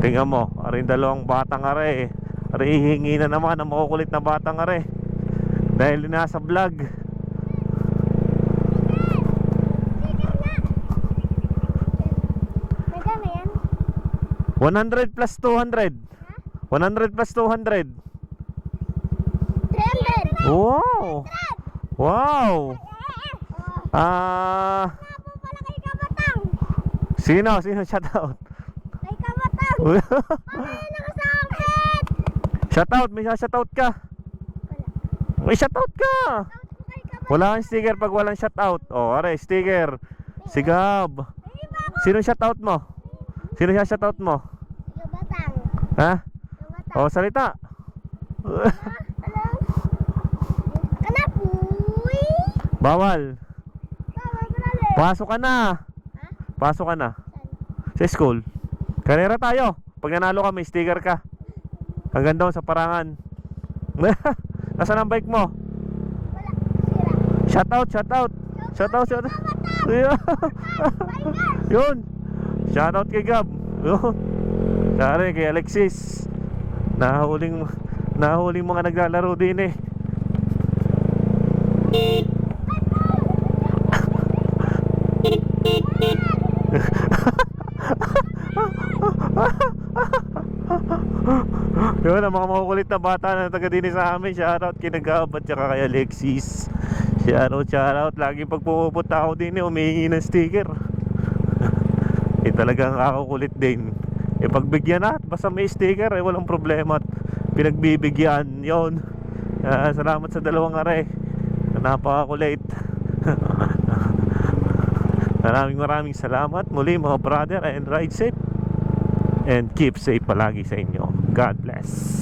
Tingnan mo, aring dalawang batang are. Are hihingi na naman ang makukulit na batang are. Dahil nasa vlog. Magkano yan? 100 plus 200. 100 plus 200. 300. Wow! Wow! Nga po pala kay Kabatang. Sino shoutout? Kay Kabatang. Paano nakasakit? Shoutout, may shoutout ka. May shoutout ka. Out po kay Kabatang. Wala kang sticker pag walang shoutout. Oh, are, sticker. Sigab. Hindi ba ako? Sino shoutout mo? Sino siya shoutout mo? Kabatang. Ha? Kabatang. Oh, salita. Alam? Kanapuy. Bawal. Bawal pala. Pasok ka na. Ha? Pasok ka na. Saan? Sa school. Karera tayo. Pag nanalo ka, may sticker ka. Hanggang doon sa parangan. Nasaan ang bike mo? Wala. Sira. Shoutout. Kabatang. Yun. Shoutout kay Gab. Yun. Sari kay Alexis. Nahuling mga naglalaro din eh. Yun ang mga makukulit na bata na taga din sa amin. Shoutout kay Nagab at saka kay Alexis. Shoutout. Lagi pag pupunta ako din humihingi ng sticker. Talagang kakukulit din. Pagbigyan na, basta may sticker walang problema at pinagbibigyan. Yun. Salamat sa dalawang are. Napakakulit. Maraming salamat muli mga brother, and ride safe and keep safe palagi sa inyo. God bless.